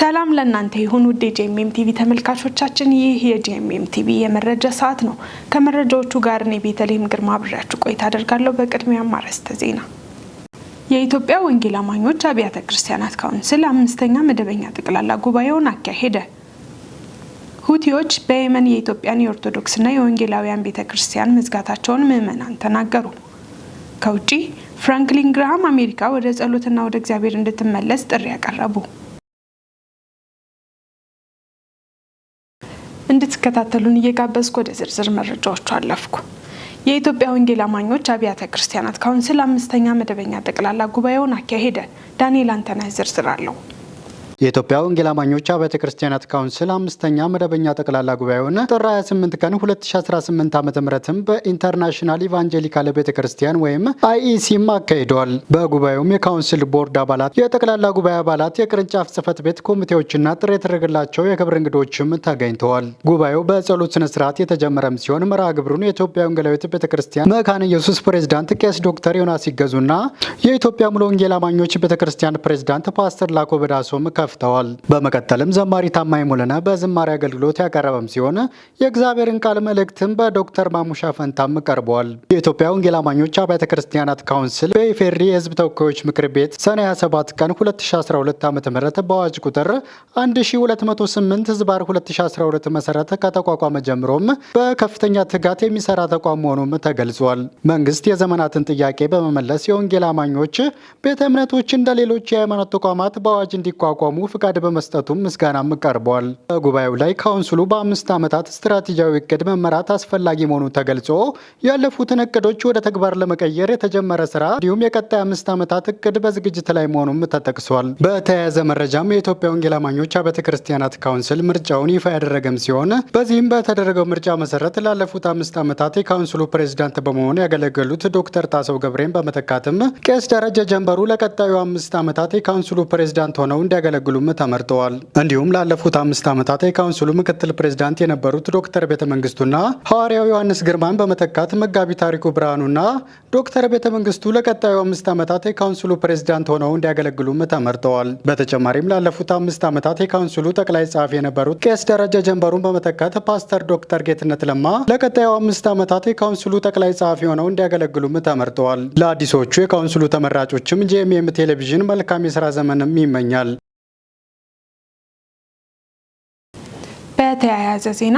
ሰላም ለእናንተ ይሁን ውድ የጂኤምኤም ቲቪ ተመልካቾቻችን፣ ይህ የጂኤምኤም ቲቪ የመረጃ ሰዓት ነው። ከመረጃዎቹ ጋር እኔ ቤተልሔም ግርማ አብሬያችሁ ቆይታ አደርጋለሁ። በቅድሚያም አርዕስተ ዜና። የኢትዮጵያ ወንጌል አማኞች አብያተ ክርስቲያናት ካውንስል 5ኛ መደበኛ ጠቅላላ ጉባኤውን አካሄደ። ሁቲዎች በየመን የኢትዮጵያን የኦርቶዶክስና የወንጌላውያን ቤተክርስቲያን መዝጋታቸውን ምዕመናን ተናገሩ። ከውጪ ፍራንክሊን ግራሃም አሜሪካ ወደ ጸሎትና ወደ እግዚአብሔር እንድትመለስ ጥሪ ያቀረቡ። እንድትከታተሉን እየጋበዝኩ ወደ ዝርዝር መረጃዎቹ አለፍኩ። የኢትዮጵያ ወንጌል አማኞች አብያተ ክርስቲያናት ካውንስል 5ኛ መደበኛ ጠቅላላ ጉባኤውን አካሄደ። ዳንኤል አንተነህ ዝርዝር አለው። የኢትዮጵያ ወንጌል አማኞች አብያተ ክርስቲያናት ካውንስል 5ኛ መደበኛ ጠቅላላ ጉባኤውን ጥር 28 ቀን 2018 ዓ.ም በኢንተርናሽናል ኢቫንጀሊካል ቤተክርስቲያን ወይም IEC አካሂደዋል። በጉባኤውም የካውንስል ቦርድ አባላት፣ የጠቅላላ ጉባኤ አባላት፣ የቅርንጫፍ ጽህፈት ቤት ኮሚቴዎችና ጥሪ የተደረገላቸው የክብር እንግዶችም ተገኝተዋል። ጉባኤው በጸሎት ስነ ስርዓት የተጀመረም ሲሆን መርሃ ግብሩን የኢትዮጵያ ወንጌላዊት ቤተክርስቲያን መካነ ኢየሱስ ፕሬዝዳንት ቄስ ዶክተር ዮናስ ይገዙና የኢትዮጵያ ሙሉ ወንጌል አማኞች ቤተክርስቲያን ፕሬዝዳንት ፓስተር ላኮ በዳሶም ከፍተዋል። በመቀጠልም ዘማሪ ታማኝ ሙሉነህ በዝማሬ አገልግሎት ያቀረበም ሲሆን የእግዚአብሔርን ቃል መልእክትም በዶክተር ማሙሻ ፈንታም ቀርቧል። የኢትዮጵያ ወንጌል አማኞች አብያተ ክርስቲያናት ካውንስል በኢፌዴሪ የሕዝብ ተወካዮች ምክር ቤት ሰኔ 27 ቀን 2012 ዓ.ም በአዋጅ ቁጥር 1208/2012 መሰረት ከተቋቋመ ጀምሮም በከፍተኛ ትጋት የሚሰራ ተቋም መሆኑም ተገልጿል። መንግስት የዘመናትን ጥያቄ በመመለስ የወንጌል አማኞች ቤተ እምነቶች እንደ ሌሎች የሃይማኖት ተቋማት በአዋጅ እንዲቋቋሙ ፍቃድ በመስጠቱም ምስጋናም ቀርቧል። በጉባኤው ላይ ካውንስሉ በ5 ዓመታት ስትራቴጂያዊ እቅድ መመራት አስፈላጊ መሆኑ ተገልጾ ያለፉትን እቅዶች ወደ ተግባር ለመቀየር የተጀመረ ስራ እንዲሁም የቀጣይ 5 ዓመታት እቅድ በዝግጅት ላይ መሆኑም ተጠቅሷል። በተያያዘ መረጃም የኢትዮጵያ ወንጌል አማኞች አብያተ ክርስቲያናት ካውንስል ምርጫውን ይፋ ያደረገም ሲሆን በዚህም በተደረገው ምርጫ መሰረት ላለፉት 5 ዓመታት የካውንስሉ ፕሬዝዳንት በመሆን ያገለገሉት ዶክተር ጣሰው ገብሬን በመተካትም ቄስ ደረጀ ጀንበሩ ለቀጣዩ 5 ዓመታት የካውንስሉ ፕሬዝዳንት ሆነው እንዲያገለግሉ ተመርጠዋል። እንዲሁም ላለፉት 5 ዓመታት የካውንስሉ ምክትል ፕሬዝዳንት የነበሩት ዶክተር ቤተ መንግስቱና ሐዋርያው ዮሐንስ ግርማን በመተካት መጋቢ ታሪኩ ብርሃኑና ዶክተር ቤተ መንግስቱ ለቀጣዩ 5 ዓመታት የካውንስሉ ፕሬዝዳንት ሆነው እንዲያገለግሉም ተመርጠዋል። በተጨማሪም ላለፉት 5 ዓመታት የካውንስሉ ጠቅላይ ጸሐፊ የነበሩት ቄስ ደረጀ ጀንበሩን በመተካት ፓስተር ዶክተር ጌትነት ለማ ለቀጣዩ 5 ዓመታት የካውንስሉ ጠቅላይ ጸሐፊ ሆነው እንዲያገለግሉም ተመርጠዋል። ለአዲሶቹ የካውንስሉ ተመራጮችም ጂኤምኤም ቴሌቪዥን መልካም የሥራ ዘመንም ይመኛል። በተያያዘ ዜና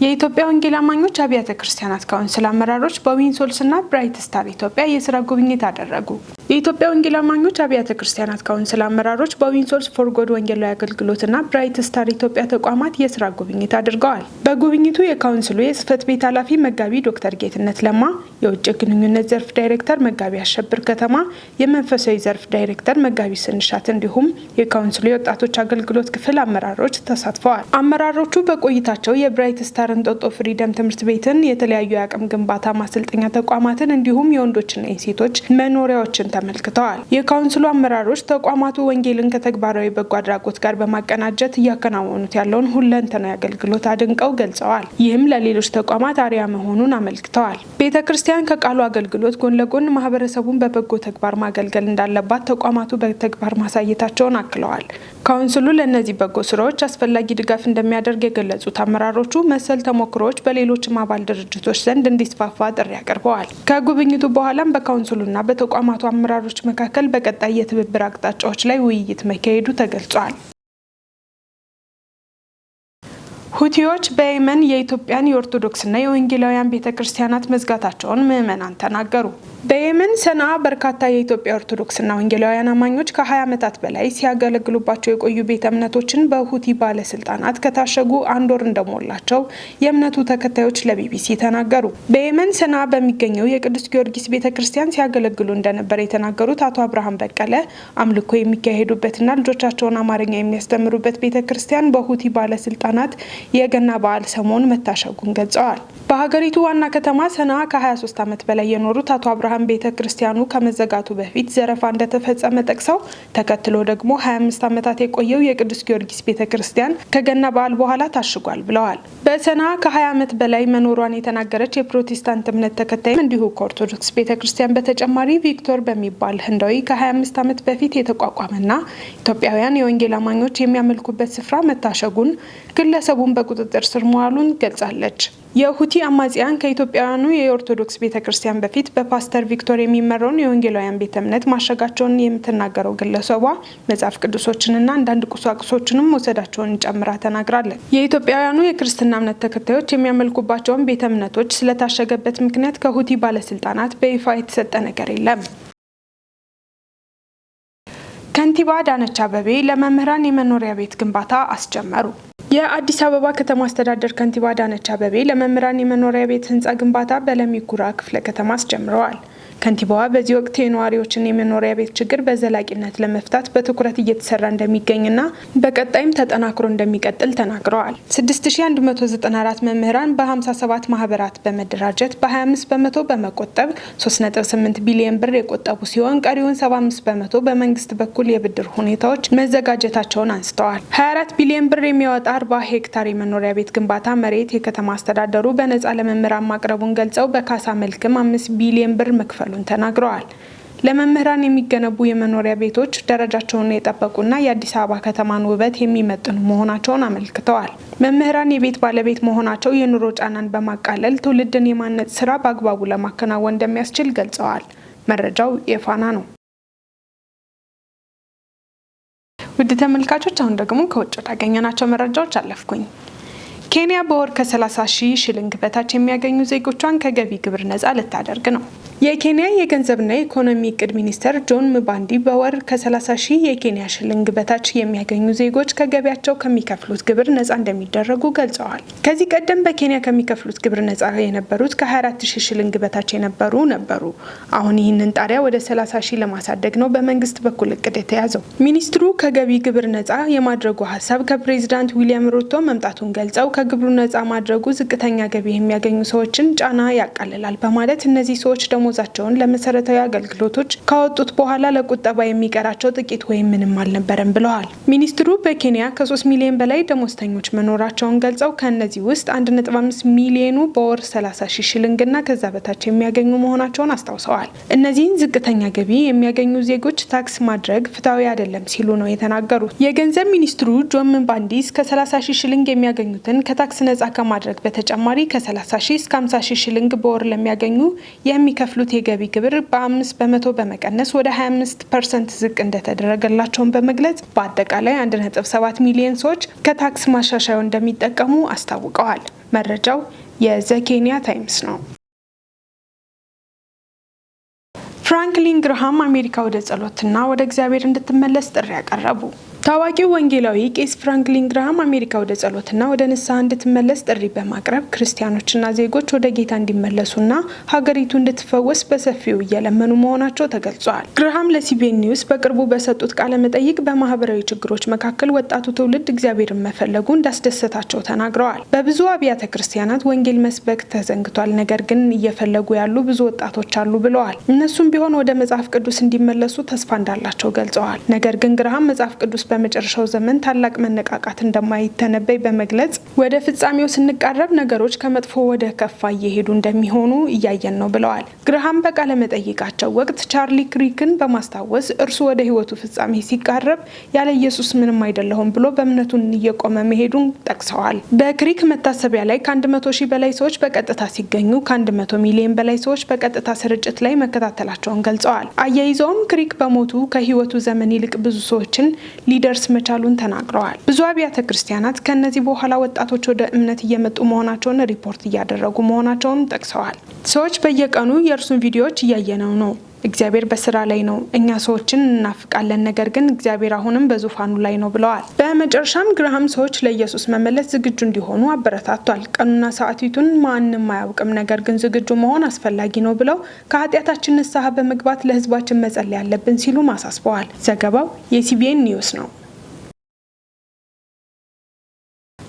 የኢትዮጵያ ወንጌል አማኞች አብያተ ክርስቲያናት ካውንስል አመራሮች በዊንሶልስና ብራይት ስታር ኢትዮጵያ የስራ ጉብኝት አደረጉ። የኢትዮጵያ ወንጌል አማኞች አብያተ ክርስቲያናት ካውንስል አመራሮች በዊንሶልስ ፎር ጎድ ወንጌላዊ አገልግሎትና ብራይት ስታር ኢትዮጵያ ተቋማት የስራ ጉብኝት አድርገዋል። በጉብኝቱ የካውንስሉ የጽህፈት ቤት ኃላፊ መጋቢ ዶክተር ጌትነት ለማ፣ የውጭ ግንኙነት ዘርፍ ዳይሬክተር መጋቢ አሸብር ከተማ፣ የመንፈሳዊ ዘርፍ ዳይሬክተር መጋቢ ስንሻት እንዲሁም የካውንስሉ የወጣቶች አገልግሎት ክፍል አመራሮች ተሳትፈዋል። አመራሮቹ በቆይታቸው የብራይት ስታር እንጦጦ ፍሪደም ትምህርት ቤትን፣ የተለያዩ የአቅም ግንባታ ማሰልጠኛ ተቋማትን እንዲሁም የወንዶችና የሴቶች መኖሪያዎችን ተመልክተዋል። የካውንስሉ አመራሮች ተቋማቱ ወንጌልን ከተግባራዊ በጎ አድራጎት ጋር በማቀናጀት እያከናወኑት ያለውን ሁለንተናዊ አገልግሎት አድንቀው ገልጸዋል። ይህም ለሌሎች ተቋማት አርአያ መሆኑን አመልክተዋል። ቤተ ክርስቲያን ከቃሉ አገልግሎት ጎን ለጎን ማህበረሰቡን በበጎ ተግባር ማገልገል እንዳለባት ተቋማቱ በተግባር ማሳየታቸውን አክለዋል። ካውንስሉ ለእነዚህ በጎ ስራዎች አስፈላጊ ድጋፍ እንደሚያደርግ የገለጹት አመራሮቹ መሰል ተሞክሮዎች በሌሎችም አባል ድርጅቶች ዘንድ እንዲስፋፋ ጥሪ አቅርበዋል። ከጉብኝቱ በኋላም በካውንስሉና በተቋማቱ አመራሮች መካከል በቀጣይ የትብብር አቅጣጫዎች ላይ ውይይት መካሄዱ ተገልጿል። ሁቲዎች በየመን የኢትዮጵያን የኦርቶዶክስና የወንጌላውያን ቤተክርስቲያናት መዝጋታቸውን ምዕመናን ተናገሩ። በየመን ሰንዓ በርካታ የኢትዮጵያ ኦርቶዶክስና ወንጌላውያን አማኞች ከ20 ዓመታት በላይ ሲያገለግሉባቸው የቆዩ ቤተ እምነቶችን በሁቲ ባለስልጣናት ከታሸጉ 1 ወር እንደሞላቸው የእምነቱ ተከታዮች ለቢቢሲ ተናገሩ። በየመን ሰንዓ በሚገኘው የቅዱስ ጊዮርጊስ ቤተክርስቲያን ሲያገለግሉ እንደነበር የተናገሩት አቶ አብርሃም በቀለ አምልኮ የሚካሄዱበትና ልጆቻቸውን አማርኛ የሚያስተምሩበት ቤተክርስቲያን በሁቲ ባለስልጣናት የገና በዓል ሰሞን መታሸጉን ገልጸዋል። በሀገሪቱ ዋና ከተማ ሰንዓ ከ23 ዓመት በላይ የኖሩት አቶ አብርሃም ብርሃን ቤተክርስቲያኑ ከመዘጋቱ በፊት ዘረፋ እንደተፈጸመ ጠቅሰው ተከትሎ ደግሞ 25 ዓመታት የቆየው የቅዱስ ጊዮርጊስ ቤተክርስቲያን ከገና በዓል በኋላ ታሽጓል ብለዋል። በሰና ከ20 ዓመት በላይ መኖሯን የተናገረች የፕሮቴስታንት እምነት ተከታይም እንዲሁ ከኦርቶዶክስ ቤተክርስቲያን በተጨማሪ ቪክቶር በሚባል ህንዳዊ ከ25 ዓመት በፊት የተቋቋመና ኢትዮጵያውያን የወንጌል አማኞች የሚያመልኩበት ስፍራ መታሸጉን ግለሰቡን በቁጥጥር ስር መዋሉን ገልጻለች። የሁቲ አማጽያን ከኢትዮጵያውያኑ የኦርቶዶክስ ቤተክርስቲያን በፊት በፓስተር ቪክቶር የሚመራውን የወንጌላውያን ቤተ እምነት ማሸጋቸውን የምትናገረው ግለሰቧ መጽሐፍ ቅዱሶችንና አንዳንድ ቁሳቁሶችንም መውሰዳቸውን ጨምራ ተናግራለች። የኢትዮጵያውያኑ የክርስትና እምነት ተከታዮች የሚያመልኩባቸውን ቤተ እምነቶች ስለታሸገበት ምክንያት ከሁቲ ባለስልጣናት በይፋ የተሰጠ ነገር የለም። ከንቲባ አዳነች አቤቤ ለመምህራን የመኖሪያ ቤት ግንባታ አስጀመሩ። የአዲስ አበባ ከተማ አስተዳደር ከንቲባ አዳነች አቤቤ ለመምህራን የመኖሪያ ቤት ህንፃ ግንባታ በለሚ ኩራ ክፍለ ከተማ አስጀምረዋል። ከንቲባዋ በዚህ ወቅት የነዋሪዎችን የመኖሪያ ቤት ችግር በዘላቂነት ለመፍታት በትኩረት እየተሰራ እንደሚገኝና በቀጣይም ተጠናክሮ እንደሚቀጥል ተናግረዋል። 6194 መምህራን በ57 ማህበራት በመደራጀት በ25 በመቶ በመቆጠብ 3.8 ቢሊዮን ብር የቆጠቡ ሲሆን ቀሪውን 75 በመቶ በመንግስት በኩል የብድር ሁኔታዎች መዘጋጀታቸውን አንስተዋል። 24 ቢሊዮን ብር የሚያወጣ 40 ሄክታር የመኖሪያ ቤት ግንባታ መሬት የከተማ አስተዳደሩ በነፃ ለመምህራን ማቅረቡን ገልጸው በካሳ መልክም 5 ቢሊዮን ብር መክፈል ተናግረዋል። ለመምህራን የሚገነቡ የመኖሪያ ቤቶች ደረጃቸውን የጠበቁና የአዲስ አበባ ከተማን ውበት የሚመጥኑ መሆናቸውን አመልክተዋል። መምህራን የቤት ባለቤት መሆናቸው የኑሮ ጫናን በማቃለል ትውልድን የማነጽ ስራ በአግባቡ ለማከናወን እንደሚያስችል ገልጸዋል። መረጃው የፋና ነው። ውድ ተመልካቾች አሁን ደግሞ ከውጭ ያገኘናቸው መረጃዎች አለፍኩኝ። ኬንያ በወር ከ30,000 ሽልንግ በታች የሚያገኙ ዜጎቿን ከገቢ ግብር ነፃ ልታደርግ ነው። የኬንያ የገንዘብና የኢኮኖሚ እቅድ ሚኒስተር ጆን ምባንዲ በወር ከ30,000 የኬንያ ሽልንግ በታች የሚያገኙ ዜጎች ከገቢያቸው ከሚከፍሉት ግብር ነፃ እንደሚደረጉ ገልጸዋል። ከዚህ ቀደም በኬንያ ከሚከፍሉት ግብር ነፃ የነበሩት ከ24,000 ሽልንግ በታች ነበሩ። አሁን ይህንን ጣሪያ ወደ 30,000 ለማሳደግ ነው በመንግስት በኩል እቅድ የተያዘው። ሚኒስትሩ ከገቢ ግብር ነፃ የማድረጉ ሀሳብ ከፕሬዚዳንት ዊሊያም ሩቶ መምጣቱን ገልጸው ከግብሩ ነፃ ማድረጉ ዝቅተኛ ገቢ የሚያገኙ ሰዎችን ጫና ያቃልላል በማለት እነዚህ ሰዎች ደሞዛቸውን ለመሰረታዊ አገልግሎቶች ካወጡት በኋላ ለቁጠባ የሚቀራቸው ጥቂት ወይም ምንም አልነበረም ብለዋል። ሚኒስትሩ በኬንያ ከ3 ሚሊዮን በላይ ደሞዝተኞች መኖራቸውን ገልጸው ከእነዚህ ውስጥ 1.5 ሚሊዮኑ በወር 30,000 ሽልንግና ከዛ በታች የሚያገኙ መሆናቸውን አስታውሰዋል። እነዚህን ዝቅተኛ ገቢ የሚያገኙ ዜጎች ታክስ ማድረግ ፍትሐዊ አይደለም ሲሉ ነው የተናገሩት። የገንዘብ ሚኒስትሩ ጆን ምባንዲ እስከ 30,000 ሽልንግ የሚያገኙትን ከታክስ ነፃ ከማድረግ በተጨማሪ ከ30,000 እስከ 50,000 ሽልንግ በወር ለሚያገኙ የሚከፍሉት የገቢ ግብር በ5 በመቶ በመቀነስ ወደ 25% ዝቅ እንደተደረገላቸውን በመግለጽ በአጠቃላይ 1.7 ሚሊዮን ሰዎች ከታክስ ማሻሻያው እንደሚጠቀሙ አስታውቀዋል። መረጃው የዘኬንያ ታይምስ ነው። ፍራንክሊን ግርሃም አሜሪካ ወደ ጸሎትና ወደ እግዚአብሔር እንድትመለስ ጥሪ ያቀረቡ። ታዋቂው ወንጌላዊ ቄስ ፍራንክሊን ግርሃም አሜሪካ ወደ ጸሎትና ወደ ንስሐ እንድትመለስ ጥሪ በማቅረብ ክርስቲያኖችና ዜጎች ወደ ጌታ እንዲመለሱና ሀገሪቱ እንድትፈወስ በሰፊው እየለመኑ መሆናቸው ተገልጿል። ግርሃም ለሲቢኤን ኒውስ በቅርቡ በሰጡት ቃለ መጠይቅ በማህበራዊ ችግሮች መካከል ወጣቱ ትውልድ እግዚአብሔርን መፈለጉ እንዳስደሰታቸው ተናግረዋል። በብዙ አብያተ ክርስቲያናት ወንጌል መስበክ ተዘንግቷል፣ ነገር ግን እየፈለጉ ያሉ ብዙ ወጣቶች አሉ ብለዋል። እነሱም ቢሆን ወደ መጽሐፍ ቅዱስ እንዲመለሱ ተስፋ እንዳላቸው ገልጸዋል። ነገር ግን ግርሃም መጽሐፍ ቅዱስ በመጨረሻው ዘመን ታላቅ መነቃቃት እንደማይተነበይ በመግለጽ ወደ ፍጻሜው ስንቃረብ ነገሮች ከመጥፎ ወደ ከፋ እየሄዱ እንደሚሆኑ እያየን ነው ብለዋል። ግርሃም በቃለ መጠይቃቸው ወቅት ቻርሊ ክሪክን በማስታወስ እርሱ ወደ ህይወቱ ፍጻሜ ሲቃረብ ያለ ኢየሱስ ምንም አይደለሁም ብሎ በእምነቱን እየቆመ መሄዱን ጠቅሰዋል። በክሪክ መታሰቢያ ላይ ከ100,000 በላይ ሰዎች በቀጥታ ሲገኙ ከ100 ሚሊዮን በላይ ሰዎች በቀጥታ ስርጭት ላይ መከታተላቸውን ገልጸዋል። አያይዘውም ክሪክ በሞቱ ከህይወቱ ዘመን ይልቅ ብዙ ሰዎችን ሊደርስ መቻሉን ተናግረዋል። ብዙ አብያተ ክርስቲያናት ከነዚህ በኋላ ወጣቶች ወደ እምነት እየመጡ መሆናቸውን ሪፖርት እያደረጉ መሆናቸውን ጠቅሰዋል። ሰዎች በየቀኑ የእርሱን ቪዲዮዎች እያየነው ነው። እግዚአብሔር በስራ ላይ ነው። እኛ ሰዎችን እናፍቃለን፣ ነገር ግን እግዚአብሔር አሁንም በዙፋኑ ላይ ነው ብለዋል። በመጨረሻም ግርሃም ሰዎች ለኢየሱስ መመለስ ዝግጁ እንዲሆኑ አበረታቷል። ቀኑና ሰዓቲቱን ማንም አያውቅም፣ ነገር ግን ዝግጁ መሆን አስፈላጊ ነው ብለው ከኃጢአታችን ንስሐ በመግባት ለህዝባችን መጸለይ ያለብን ሲሉ አሳስበዋል። ዘገባው የሲቢኤን ኒውስ ነው።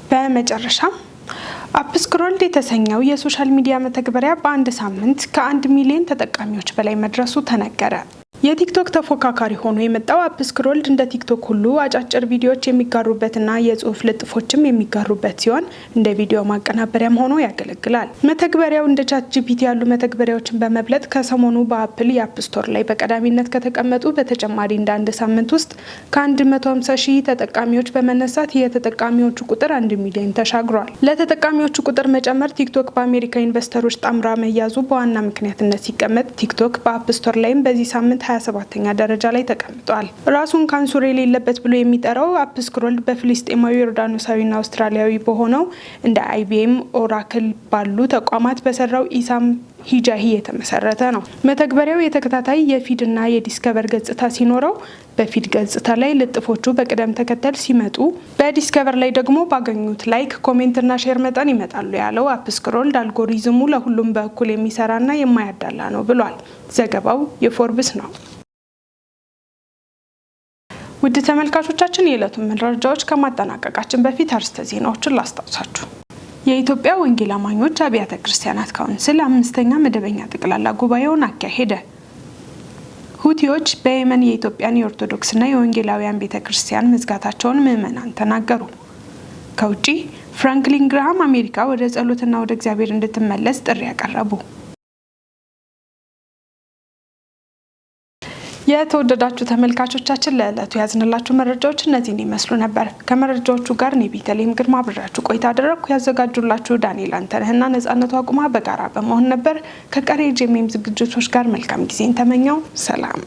በመጨረሻም አፕስክሮልድ የተሰኘው የሶሻል ሚዲያ መተግበሪያ በአንድ ሳምንት ከ1 ሚሊዮን ተጠቃሚዎች በላይ መድረሱ ተነገረ። የቲክቶክ ተፎካካሪ ሆኖ የመጣው አፕስክሮልድ እንደ ቲክቶክ ሁሉ አጫጭር ቪዲዮዎች የሚጋሩበትና የጽሁፍ ልጥፎችም የሚጋሩበት ሲሆን እንደ ቪዲዮ ማቀናበሪያም ሆኖ ያገለግላል። መተግበሪያው እንደ ቻትጂፒቲ ያሉ መተግበሪያዎችን በመብለጥ ከሰሞኑ በአፕል የአፕ ስቶር ላይ በቀዳሚነት ከተቀመጡ በተጨማሪ እንደ አንድ ሳምንት ውስጥ ከ150 ሺህ ተጠቃሚዎች በመነሳት የተጠቃሚዎቹ ቁጥር 1 ሚሊዮን ተሻግሯል። ለተጠቃሚዎቹ ቁጥር መጨመር ቲክቶክ በአሜሪካ ኢንቨስተሮች ጣምራ መያዙ በዋና ምክንያትነት ሲቀመጥ ቲክቶክ በአፕ ስቶር ላይም በዚህ ሳምንት 27ኛ ደረጃ ላይ ተቀምጧል። ራሱን ካንሱር የሌለበት ብሎ የሚጠራው አፕስክሮልድ በፍልስጤማዊ ዮርዳኖሳዊና አውስትራሊያዊ በሆነው እንደ IBM ኦራክል ባሉ ተቋማት በሰራው ኢሳም ሂጃሂ የተመሰረተ ነው። መተግበሪያው የተከታታይ የፊድ እና የዲስከቨር ገጽታ ሲኖረው በፊድ ገጽታ ላይ ልጥፎቹ በቅደም ተከተል ሲመጡ በዲስከቨር ላይ ደግሞ ባገኙት ላይክ፣ ኮሜንት እና ሼር መጠን ይመጣሉ ያለው አፕስክሮልድ አልጎሪዝሙ ለሁሉም በእኩል የሚሰራና የማያዳላ ነው ብሏል። ዘገባው የፎርብስ ነው። ውድ ተመልካቾቻችን የዕለቱን መረጃዎች ከማጠናቀቃችን በፊት አርዕስተ ዜናዎችን ላስታውሳችሁ። የኢትዮጵያ ወንጌል አማኞች አብያተ ክርስቲያናት ካውንስል 5ኛ መደበኛ ጠቅላላ ጉባኤውን አካሄደ። ሁቲዎች በየመን የኢትዮጵያን የኦርቶዶክስና የወንጌላውያን ቤተክርስቲያን መዝጋታቸውን ምዕመናን ተናገሩ። ከውጪ ፍራንክሊን ግራሃም አሜሪካ ወደ ጸሎትና ወደ እግዚአብሔር እንድትመለስ ጥሪ ያቀረቡ። የተወደዳችሁ ተመልካቾቻችን ለዕለቱ ያዝንላችሁ መረጃዎች እነዚህን ይመስሉ ነበር። ከመረጃዎቹ ጋር እኔ ቤተልሔም ግርማ አብሬያችሁ ቆይታ አደረግኩ። ያዘጋጁላችሁ ዳንኤል አንተነህና ነጻነቱ አቁማ በጋራ በመሆን ነበር። ከቀሪ የጄኤምኤም ዝግጅቶች ጋር መልካም ጊዜን ተመኘው። ሰላም።